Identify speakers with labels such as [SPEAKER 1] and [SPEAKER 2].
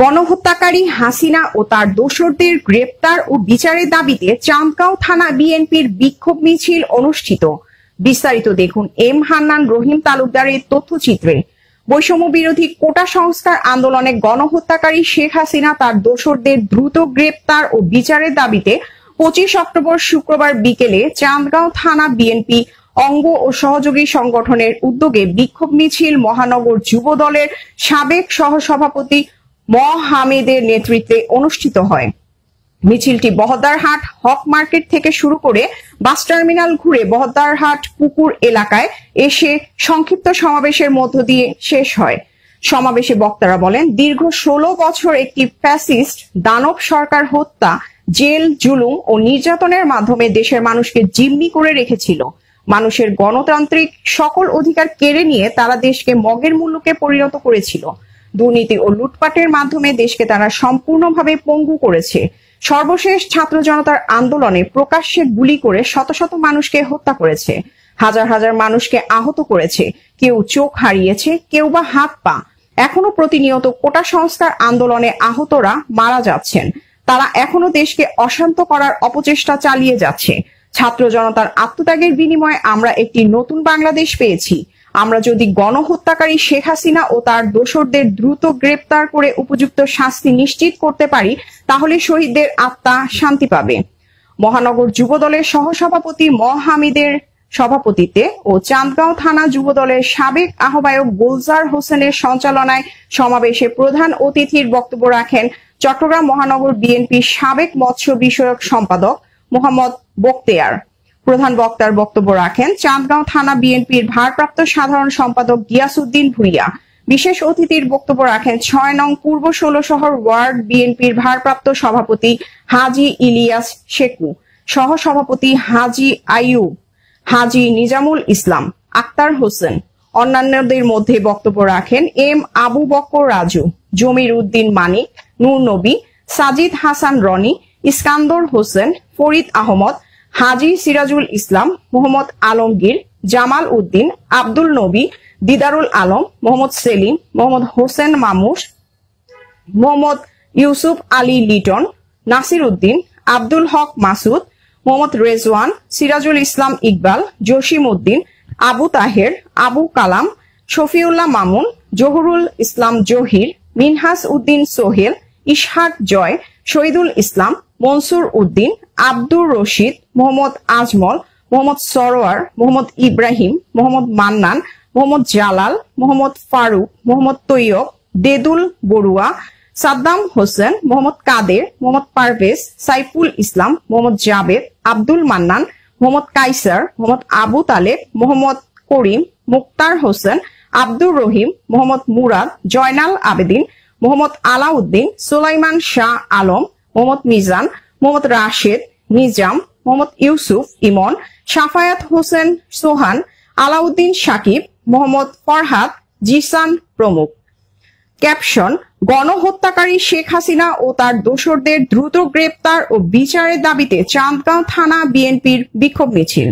[SPEAKER 1] গণহত্যাকারী হাসিনা ও তার দোসরদের গ্রেপ্তার ও বিচারের দাবিতে চান্দগাঁও থানা বিএনপির বিক্ষোভ মিছিল অনুষ্ঠিত। বিস্তারিত দেখুন এম হান্নান রহিম তালুকদারের তথ্যচিত্রে। বৈষম্য বিরোধী কোটা সংস্কার আন্দোলনে গণহত্যাকারী শেখ হাসিনা তার দোসরদের দ্রুত গ্রেপ্তার ও বিচারের দাবিতে 25 অক্টোবর শুক্রবার বিকেলে চান্দগাঁও থানা বিএনপি অঙ্গ ও সহযোগী সংগঠনের উদ্যোগে বিক্ষোভ মিছিল মহানগর যুব দলের সাবেক সহসভাপতি হামিদের নেতৃত্বে অনুষ্ঠিত হয়। মিছিলটি বহদ্দারহাট হক মার্কেট থেকে শুরু করে বাস টার্মিনাল ঘুরে বহদ্দারহাট পুকুর এলাকায় এসে সংক্ষিপ্ত সমাবেশের মধ্য দিয়ে শেষ হয়। সমাবেশে বক্তারা বলেন, দীর্ঘ 16 বছর একটি ফ্যাসিস্ট দানব সরকার হত্যা, জেল, জুলুম ও নির্যাতনের মাধ্যমে দেশের মানুষকে জিম্মি করে রেখেছিল। মানুষের গণতান্ত্রিক সকল অধিকার কেড়ে নিয়ে তারা দেশকে মগের মুল্লুকে পরিণত করেছিল। দুর্নীতি ও লুটপাটের মাধ্যমে দেশকে তারা সম্পূর্ণভাবে পঙ্গু করেছে। সর্বশেষ ছাত্র জনতার আন্দোলনে প্রকাশ্যে গুলি করে শত শত মানুষকে হত্যা করেছে, হাজার হাজার মানুষকে আহত করেছে, কেউ চোখ হারিয়েছে, কেউ বা হাত পা। এখনো প্রতিনিয়ত কোটা সংস্কার আন্দোলনে আহতরা মারা যাচ্ছেন। তারা এখনো দেশকে অশান্ত করার অপচেষ্টা চালিয়ে যাচ্ছে। ছাত্র জনতার আত্মত্যাগের বিনিময়ে আমরা একটি নতুন বাংলাদেশ পেয়েছি। আমরা যদি গণহত্যাকারী শেখ হাসিনা ও তার দোসরদের দ্রুত গ্রেপ্তার করে উপযুক্ত শাস্তি নিশ্চিত করতে পারি, তাহলে শহীদদের আত্মা শান্তি পাবে। মহানগর যুব দলের সহসভাপতি হামিদের সভাপতিত্বে ও চান্দগাঁও থানা যুব দলের সাবেক আহ্বায়ক গুলজার হোসেনের সঞ্চালনায় সমাবেশে প্রধান অতিথির বক্তব্য রাখেন চট্টগ্রাম মহানগর বিএনপির সাবেক মৎস্য বিষয়ক সম্পাদক মোহাম্মদ বখতিয়ার। প্রধান বক্তার বক্তব্য রাখেন চান্দগাঁও থানা বিএনপির ভারপ্রাপ্ত সাধারণ সম্পাদক গিয়াসউদ্দিন ভুইয়া। বিশেষ অতিথির বক্তব্য রাখেন 6 নং পূর্ব 16 শহর ওয়ার্ড বিএনপির ভারপ্রাপ্ত সভাপতি হাজী ইলিয়াস শেখু, সহ সভাপতি হাজী আইয়ুব, হাজী নিজামুল ইসলাম, আক্তার হোসেন। অন্যান্যদের মধ্যে বক্তব্য রাখেন এম আবু বকর রাজু, জমির উদ্দিন মানিক, নূর নবী, সাজিদ হাসান রনি, ইস্কান্দর হোসেন, ফরিদ আহমদ, হাজী সিরাজুল ইসলাম, মোহাম্মদ আলমগীর, জামাল উদ্দিন, আব্দুল নবী, দিদারুল আলম, মোহাম্মদ সেলিম, মোহাম্মদ হোসেন মামুস, মোহাম্মদ ইউসুফ আলী লিটন, নাসির উদ্দিন, আব্দুল হক মাসুদ, মোহাম্মদ রেজওয়ান, সিরাজুল ইসলাম ইকবাল, জসিম উদ্দিন, আবু তাহের, আবু কালাম, শফিউল্লাহ মামুন, জহুরুল ইসলাম জহির, মিনহাস উদ্দিন সোহেল, ইশহাক জয়, শহীদুল ইসলাম, মনসুর উদ্দিন, আব্দুর রশিদ, মোহাম্মদ আজমল, মোহাম্মদ সরোয়ার, মোহাম্মদ ইব্রাহিম, মোহাম্মদ মান্নান, মোহাম্মদ জালাল, মোহাম্মদ ফারুক, মোহাম্মদ তৈয়ব, দেদুল বড়ুয়া, সাদ্দাম হোসেন, মোহাম্মদ কাদের, মোহাম্মদ পারভেজ, সাইফুল ইসলাম, মোহাম্মদ জাবেদ, আব্দুল মান্নান, মোহাম্মদ কাইসার, মোহাম্মদ আবু তালেব, মোহাম্মদ করিম, মুক্তার হোসেন, আব্দুর রহিম, মোহাম্মদ মুরাদ, জয়নাল আবেদিন, মোহাম্মদ আলাউদ্দিন, সুলাইমান শাহ আলম, মোহাম্মদ মিজান, মোহাম্মদ রাশেদ, নিজাম, মোহাম্মদ ইউসুফ ইমন, সাফায়াত হোসেন সোহান, আলাউদ্দিন সাকিব, মোহাম্মদ ফরহাদ, জিসান প্রমুখ। ক্যাপশন: গণহত্যাকারী শেখ হাসিনা ও তার দোসরদের দ্রুত গ্রেপ্তার ও বিচারের দাবিতে চান্দগাঁও থানা বিএনপির বিক্ষোভ মিছিল।